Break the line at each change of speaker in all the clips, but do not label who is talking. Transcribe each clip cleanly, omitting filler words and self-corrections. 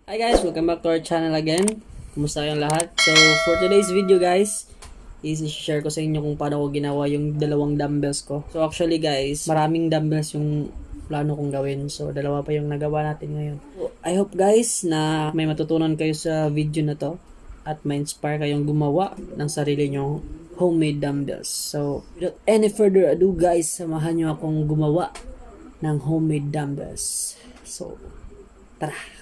Hi guys, welcome back to our channel again. Kumusta kayong lahat? So, for today's video guys, i-share ko sa inyo kung paano ko ginawa yung dalawang dumbbells ko. So, actually guys, maraming dumbbells yung plano kong gawin. So, dalawa pa yung nagawa natin ngayon. So, I hope guys na may matutunan kayo sa video na to at ma-inspire kayong gumawa ng sarili nyong homemade dumbbells. So, without any further ado guys, samahan nyo akong gumawa ng homemade dumbbells. So, tara!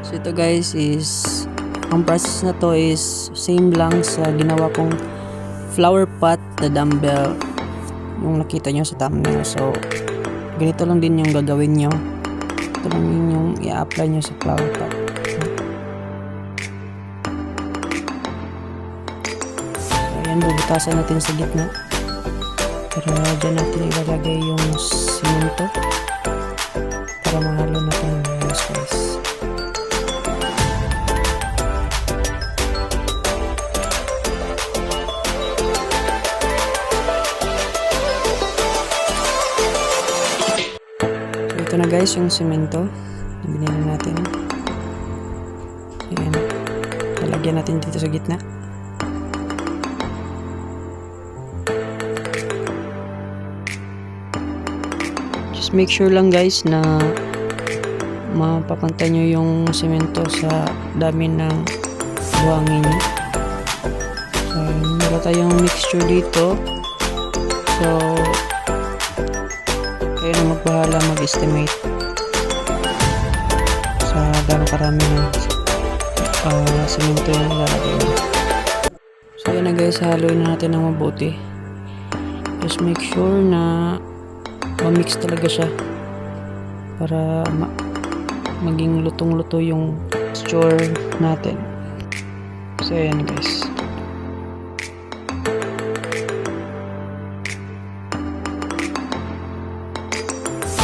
So ito guys is ang process na to is same lang sa ginawa kong flower pot na dumbbell yung nakita nyo sa thumbnail. So ganito lang din yung gagawin nyo. Ito lang din yung i-apply nyo sa flower pot. So ayan, bubutasan natin sa gitna. Pero dyan natin ilalagay yung simento para mahalo natin yung space. Ito na guys yung semento na binili natin. Ayan. Lalagyan natin dito sa gitna. Just make sure lang guys na mapapantay nyo yung semento sa dami ng buhangin nyo. So meron tayong mixture dito. So kayo na magbahala mag-estimate sa gano'ng karami ng semento yung ilalagay mo. So yun na guys, haluin na natin ng mabuti. Just make sure na ma-mix talaga siya para maging lutong-luto yung texture natin. So yan guys.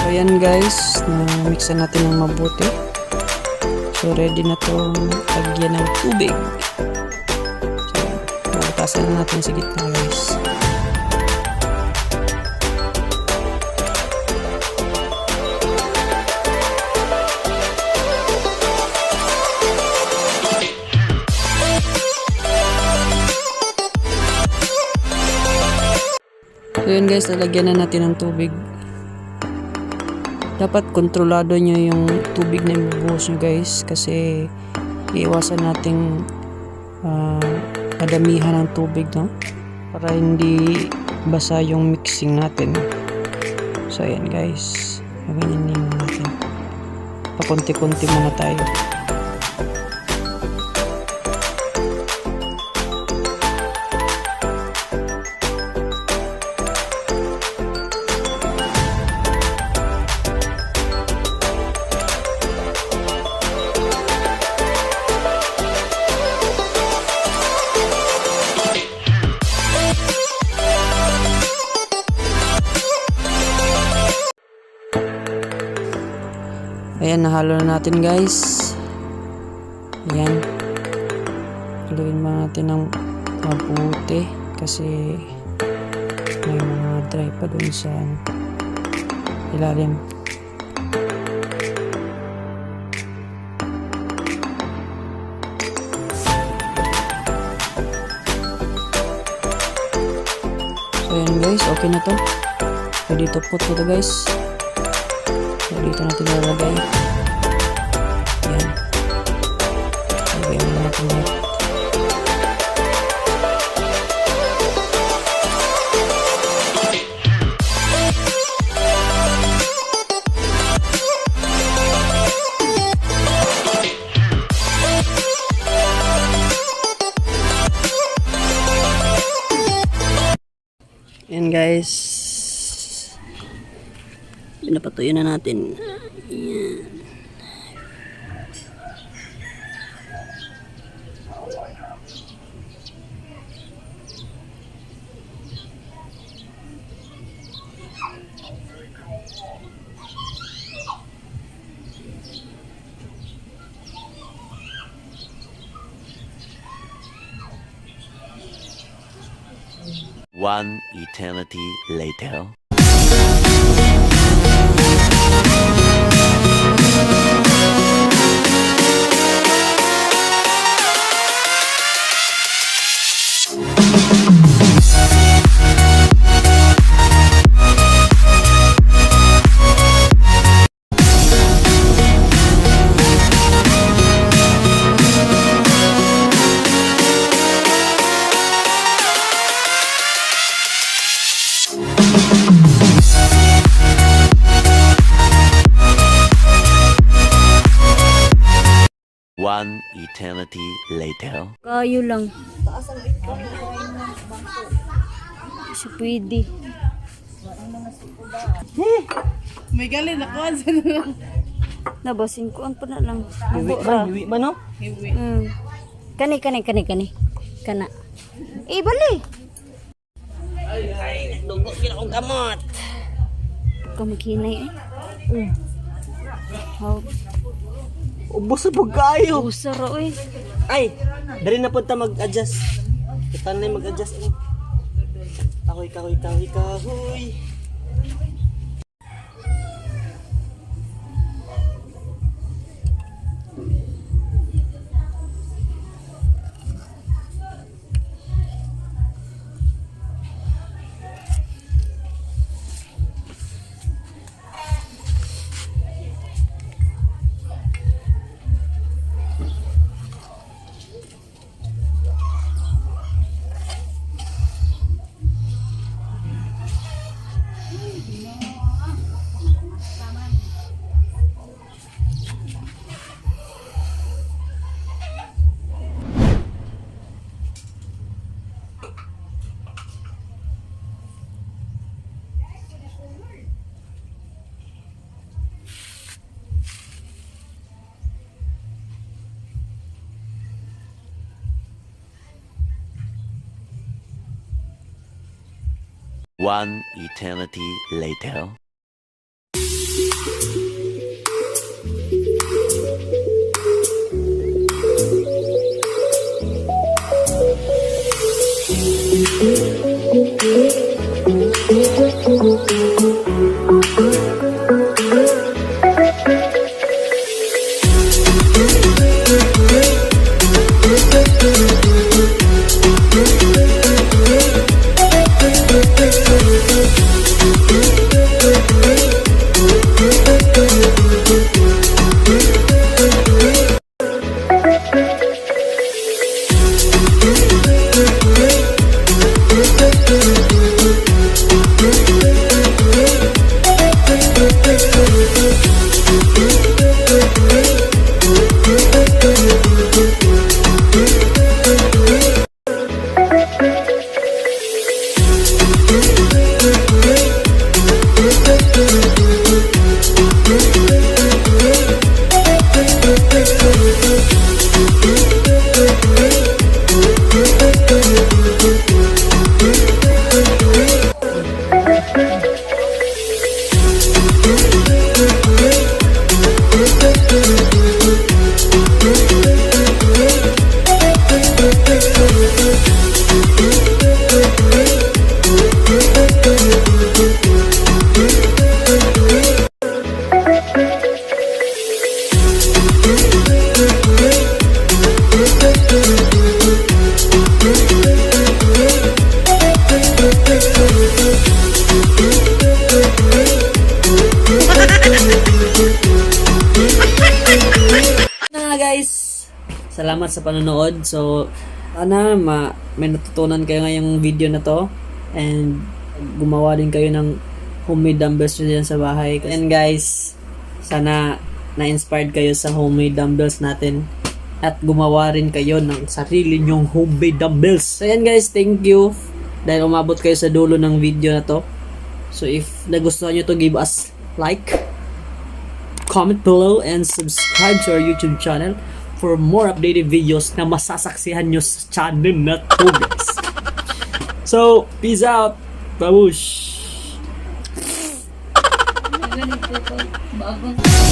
So ayan guys, na-mixan natin ng mabuti. So ready na itong lagyan ng tubig. So bubutasan na natin sa gitna guys. So yun guys, lalagyan na natin ng tubig. Dapat kontrolado nyo yung tubig na ibubuhos nyo guys, kasi iiwasan nating madamihan ng tubig, no? Para hindi basa yung mixing natin. So ayan guys, gawin natin. Pakunti-kunti muna tayo. Ayan, nahalo na natin guys. Ayan. Haluin mo natin ng mabuti kasi may mga dry pa dun sa ilalim. So ayan guys, okay na to. Ready to put na to guys. So dito natin ilalagay. Ayan. Lagyan mo natin lahat. Ayan guys. Pinapatuyo na natin. Ayan.
One eternity later. One eternity later.
Kayo lang. Kasi pwede.
May galing ako.
Nabasin ko. Ano pa na lang.
Hiwi ba no?
Kani. Kana. Bali.
Dugo sila kong kamot.
Kamaginay How?
Ubos sa pagkayo.
Usara
Ay, dali na po ta mag-adjust. Kita na yung mag-adjust. Kahoy.
One eternity later.
Guys, salamat sa panonood. So, sana may natutunan kayo ngayong video na to, and gumawa din kayo ng homemade dumbbells dyan sa bahay. And guys, sana na-inspired kayo sa homemade dumbbells natin at gumawa rin kayo ng sarili nyong homemade dumbbells. So yan guys, thank you dahil umabot kayo sa dulo ng video na to. So if nagustuhan nyo to, give us like, comment below, and subscribe to our YouTube channel for more updated videos na masasaksihan nyo sa channel na to, guys. So, peace out! Babush!
Ganito to. Bagong